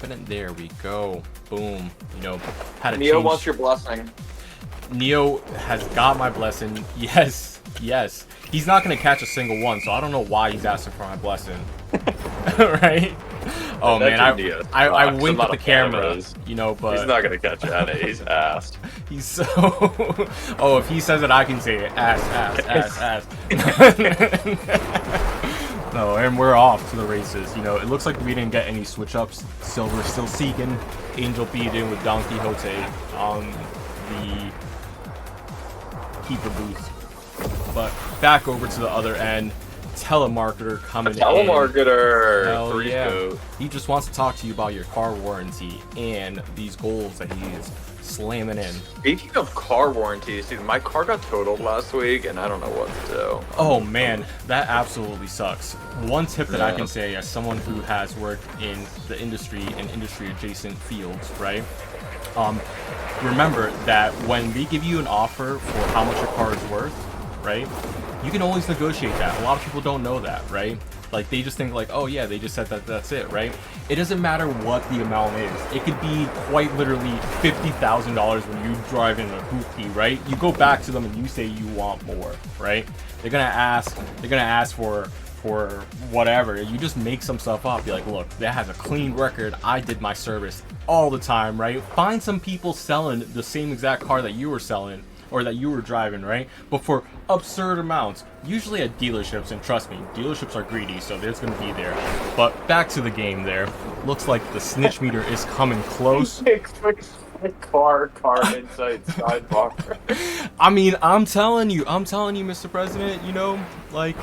happen, and there we go. Boom. You know, had to Neo change. wants your blessing. Neo has got my blessing. Yes, yes. He's not gonna catch a single one, so I don't know why he's asking for my blessing. Right? Oh man, I winked at the camera, you know, but he's not gonna catch it. He's ass. He's so. Oh, if he says it, I can say it. Ass. No, and we're off to the races. You know, it looks like we didn't get any switch ups. Silver still seeking. Angel beat in with Don Quixote on the keeper booth. But back over to the other end. Telemarketer coming in. Telemarketer. Hell yeah. He just wants to talk to you about your car warranty and these goals that he is slamming in. Speaking of car warranties, dude, my car got totaled last week and I don't know what to do. Oh man, that absolutely sucks. One tip that I can say as someone who has worked in the industry and industry adjacent fields, right? Remember that when we give you an offer for how much your car is worth, right? You can always negotiate that. A lot of people don't know that, right? Like, they just think like, oh yeah, they just said that that's it, right? It doesn't matter what the amount is. It could be quite literally $50,000 when you drive in a hoopty, right? You go back to them and you say you want more, right? They're gonna ask for whatever. You just make some stuff up. Be like, look, that has a clean record. I did my service all the time, right? Find some people selling the same exact car that you were selling or that you were driving, right? But for absurd amounts, usually at dealerships, and trust me, dealerships are greedy, so there's gonna be there. But back to the game there. Looks like the snitch meter is coming close. car inside sidebar. I mean, I'm telling you, Mr. President, you know, like,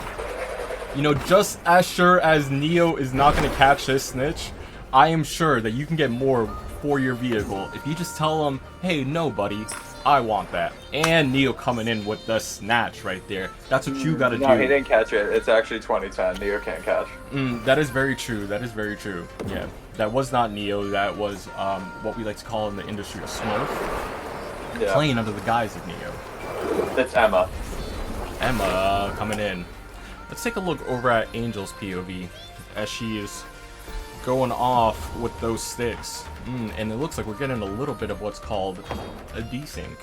you know, just as sure as Neo is not gonna catch this snitch, I am sure that you can get more for your vehicle if you just tell them, hey, no, buddy, I want that. And Neo coming in with the snatch right there. That's what you gotta do. No, he didn't catch it. It's actually 2010. Neo can't catch. That is very true. That is very true. Yeah, that was not Neo. That was what we like to call in the industry a Smurf. Yeah. Playing under the guise of Neo. It's Emma. Emma coming in. Let's take a look over at Angel's POV as she is going off with those sticks. And it looks like we're getting a little bit of what's called a desync.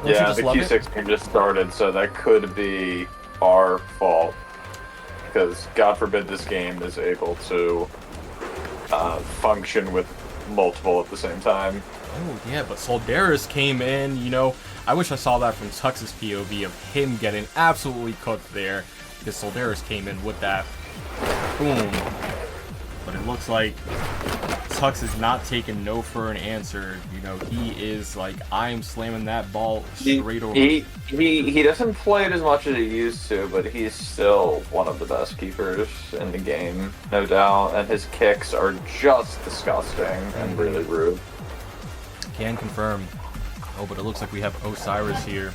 Yeah, the Q6 game just started, so that could be our fault. Because, God forbid, this game is able to function with multiple at the same time. Oh, yeah, but Soldaris came in, you know. I wish I saw that from Tux's POV of him getting absolutely cooked there. Because Soldaris came in with that. Boom. But it looks like Tux is not taking no for an answer. You know, he is like, I am slamming that ball straight over. He doesn't play it as much as he used to, but he's still one of the best keepers in the game, no doubt. And his kicks are just disgusting and really rude. Can confirm. Oh, but it looks like we have Osiris here.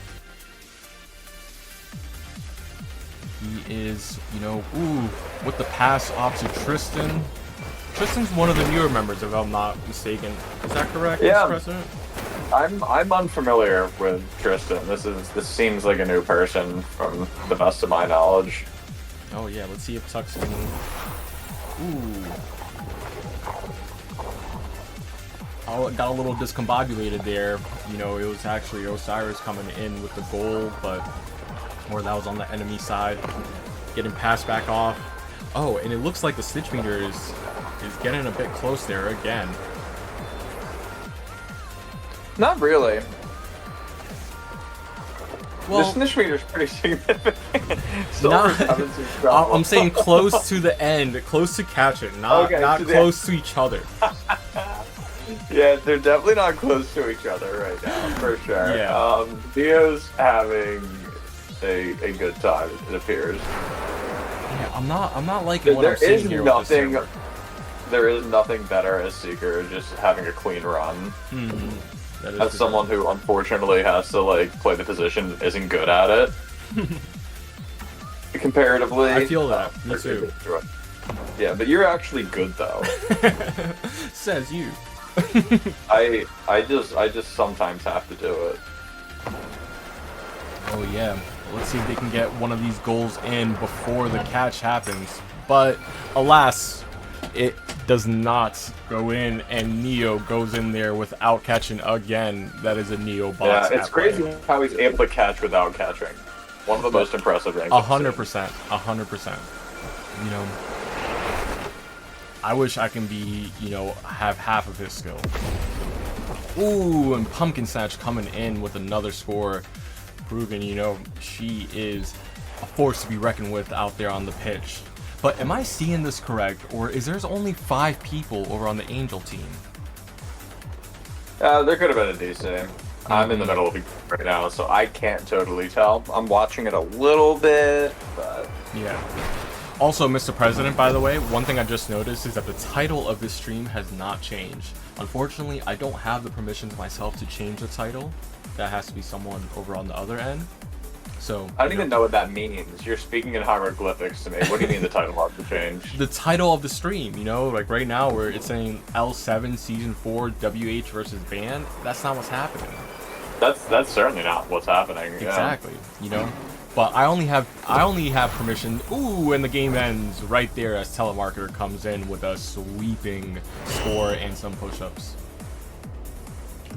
He is, you know, with the pass off to Tristan. Tristan's one of the newer members, if I'm not mistaken. Is that correct, yeah. Mr. President? I'm unfamiliar with Tristan. This seems like a new person from the best of my knowledge. Oh yeah, let's see if Tux can. Oh, it got a little discombobulated there. You know, it was actually Osiris coming in with the goal, but or that was on the enemy side, getting passed back off. Oh, and it looks like the snitch meter is getting a bit close there again. Not really. Well, the snitch meter is pretty significant. I'm saying close to the end, close to catch it, not close to each other. Yeah, they're definitely not close to each other right now, for sure. Yeah. Dio's having a good time, it appears. Yeah, I'm not liking what I'm seeing here with this server. There is nothing better as Seeker, just having a clean run. As someone who unfortunately has to like play the position and isn't good at it. Comparatively. I feel that. Me too. Yeah, but you're actually good though. Says you. I just sometimes have to do it. Oh yeah. Let's see if they can get one of these goals in before the catch happens. But alas, It does not go in, and Neo goes in there without catching again. That is a Neo box. Yeah, it's crazy how he's able to catch without catching. One of the most impressive things. 100%. 100%. You know, I wish I can be, you know, have half of his skill. Ooh, and PumkinSnatch coming in with another score, proving, you know, she is a force to be reckoned with out there on the pitch. But am I seeing this correct, or is there's only 5 people over on the Angel team? There could have been a DC. I'm in the middle of it right now, so I can't totally tell. I'm watching it a little bit, but... Yeah. Also, Mr. President, by the way, one thing I just noticed is that the title of this stream has not changed. Unfortunately, I don't have the permissions myself to change the title. That has to be someone over on the other end. So I don't even know what that means. You're speaking in hieroglyphics to me. What do you mean the title has to change? The title of the stream, you know, like right now where it's saying L7 Season 4 WH versus Band. That's not what's happening. That's certainly not what's happening. Exactly, you know. But I only have permission. Ooh, and the game ends right there as Telemarketer comes in with a sweeping score and some push-ups.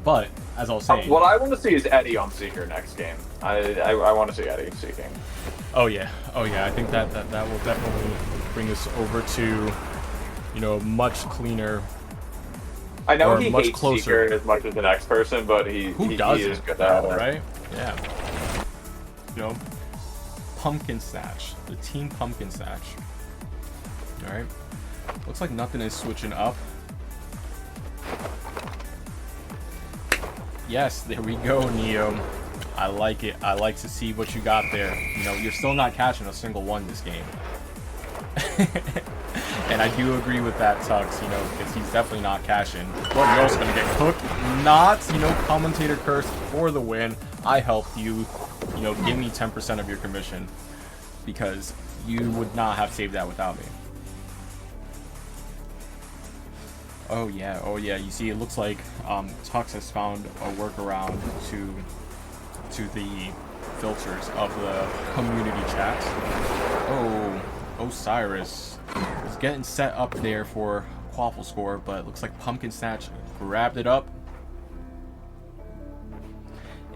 But as I was saying, what I want to see is Eddie on Seeker next game. I want to see Eddie seeking. Oh yeah. I think that will definitely bring us over to, you know, much cleaner. I know he much hates closer. Seeker as much as the next person, but he is good at it, right? Yeah. You know, PumkinSnatch, the team PumkinSnatch. All right. Looks like nothing is switching up. Yes, there we go, Neo. I like it. I like to see what you got there. You know, you're still not catching a single one this game. And I do agree with that, Tux, you know, because he's definitely not cashing. Well, you're also going to get cooked. Not, you know, commentator curse for the win. I helped you, you know, give me 10% of your commission because you would not have saved that without me. Oh yeah, you see, it looks like Tux has found a workaround to the filters of the community chat. Oh, Osiris is getting set up there for Quaffle score, but it looks like PumkinSnatch grabbed it up.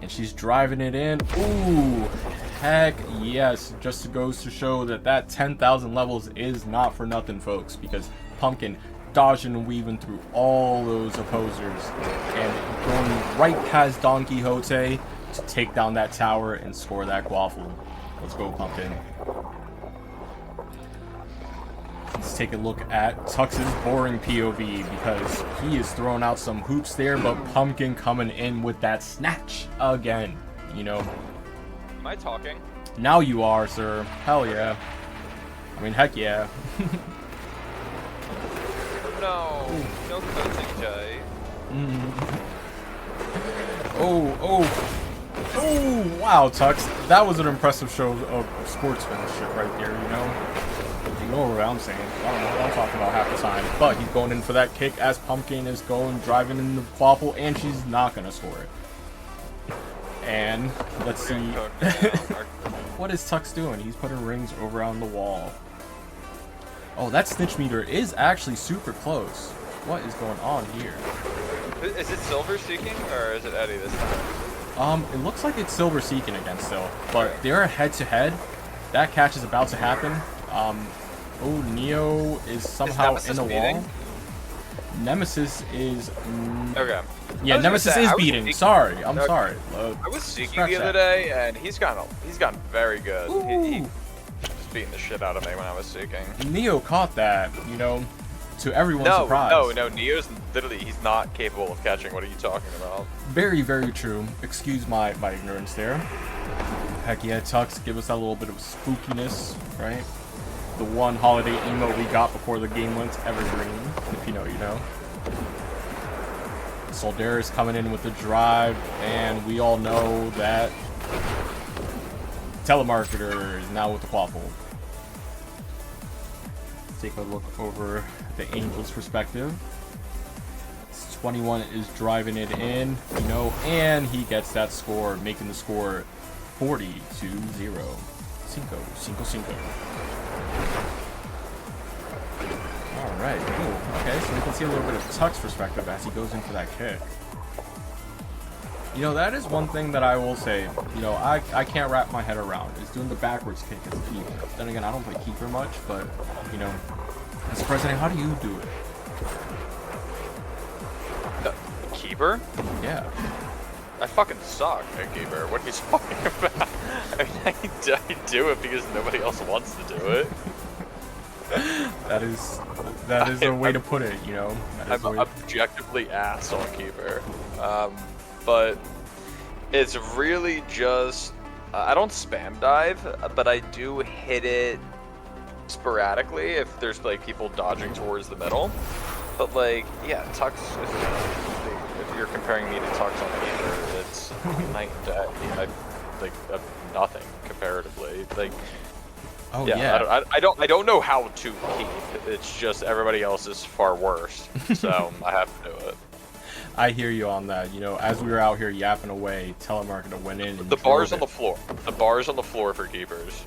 And she's driving it in. Ooh, heck yes. Just goes to show that 10,000 levels is not for nothing, folks, because Pumpkin dodging and weaving through all those opposers and going right past Don Quixote to take down that tower and score that Quaffle. Let's go, Pumpkin. Let's take a look at Tux's boring POV because he is throwing out some hoops there, but Pumpkin coming in with that snatch again. You know. Am I talking? Now you are, sir. Hell yeah. I mean, heck yeah. No coaching, Jay. Oh, wow, Tux. That was an impressive show of sportsmanship right there, you know? You know what I'm saying. I don't know what I'm talking about half the time. But he's going in for that kick as Pumpkin is driving in the Quaffle, and she's not going to score it. And let's see. What is Tux doing? He's putting rings over on the wall. Oh, that snitch meter is actually super close. What is going on here? Is it Silver seeking or is it Eddie this time? It looks like it's Silver seeking again still, but they're head to head. That catch is about to happen. Oh, Neo is somehow in the wall. Nemesis is. Okay. Yeah, Nemesis is beating. Sorry, I'm sorry. I was seeking the other day, and he's gotten very good. He was beating the shit out of me when I was seeking. Neo caught that, you know, to everyone's surprise. No, Neo's literally, he's not capable of catching. What are you talking about? Very, very true. Excuse my ignorance there. Heck yeah, Tux, give us that little bit of spookiness, right? The one holiday emote we got before the game went evergreen. If you know, you know. Soldaris coming in with the drive, and we all know that Telemarketer is now with the Quaffle. Take a look over the Angels' perspective. 21 is driving it in, you know, and he gets that score, making the score 40-0. Cinco. All Alright, cool. Okay, so we can see a little bit of Tuck's perspective as he goes in for that kick. You know, that is one thing that I will say, you know, I can't wrap my head around, is doing the backwards kick as a keeper. Then again, I don't play keeper much, but, you know, as president, how do you do it? Keeper? Yeah. I fucking suck at keeper. What are you talking about? I mean, I do it because nobody else wants to do it. That is a way to put it, you know. I'm objectively ass on keeper. But it's really just, I don't spam dive, but I do hit it sporadically if there's like people dodging towards the middle. But like, yeah, Tux, if you're comparing me to Tux on keeper, it's night and day. Like nothing comparatively. Like, oh yeah. I don't know how to keep. It's just everybody else is far worse, so I have to do it. I hear you on that. You know, as we were out here yapping away, telemarketer went in. And the bar's on the floor. The bar's on the floor for keepers.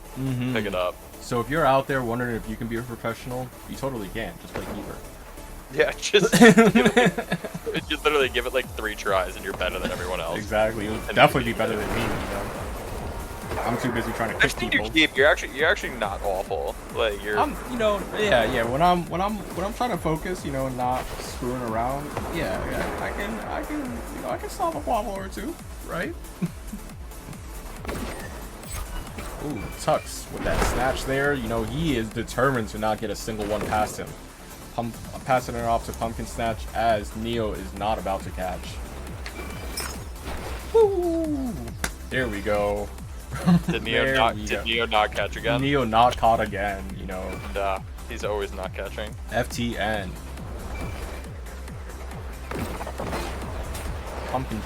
Pick it up. So if you're out there wondering if you can be a professional, you totally can. Just play keeper. Yeah, just literally give it like 3 tries and you're better than everyone else. Exactly. You'll definitely be better than me, you know. I'm too busy trying to kick people. You're actually not awful. Like you're. You know, yeah. When I'm trying to focus, you know, and not screwing around, yeah. I can solve a wobble or two, right? Ooh, Tux with that snatch there. You know, he is determined to not get a single one past him. Passing it off to PumkinSnatch as Neo is not about to catch. Woo! There we go. Did Neo not catch again? Neo not caught again, you know. Nah, he's always not catching. FTN. Pumpkin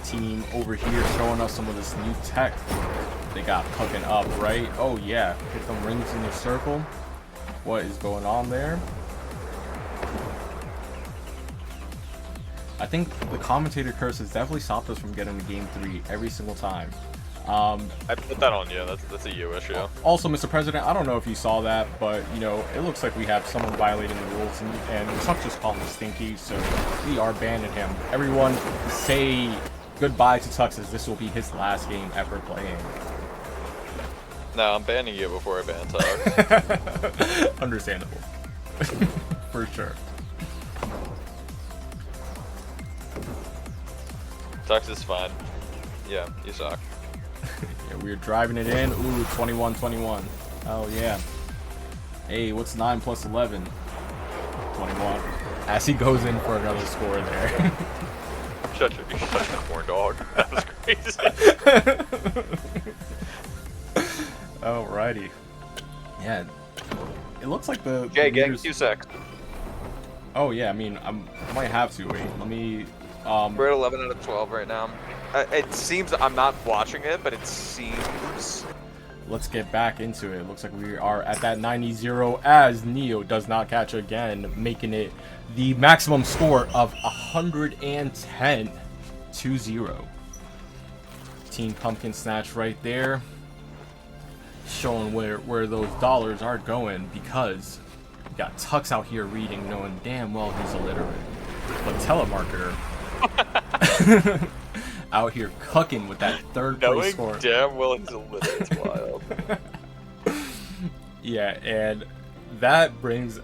team over here showing us some of this new tech they got cooking up, right? Oh yeah, hit them rings in the circle. What is going on there? I think the commentator curse has definitely stopped us from getting to game 3 every single time. I put that on you. That's a you issue. Also, Mr. President, I don't know if you saw that, but, you know, it looks like we have someone violating the rules, and Chuck just called him stinky, so we are banning him. Everyone say goodbye to Tux, as this will be his last game ever playing. No, I'm banning you before I ban Tux. Understandable. For sure. Tux is fine. Yeah, you suck. Yeah, we're driving it in. Ooh, 21-21. Oh, yeah. Hey, what's 9 plus 11? 21. As he goes in for another score there. Shut your corn dog. That was crazy. Alrighty. Yeah. It looks like the... Okay, gang, 2 secs. Oh, yeah, I mean, I might have to. Wait, let me... We're at 11 out of 12 right now. It seems, I'm not watching it, but it seems... Let's get back into it. Looks like we are at that 90-0 as Neo does not catch again, making it the maximum score of 110-2-0. Team PumkinSnatch right there. Showing where those dollars are going, because we got Tux out here reading, knowing damn well he's illiterate. But telemarketer out here cooking with that third place score. Knowing damn well he's illiterate, it's wild. Yeah, and that brings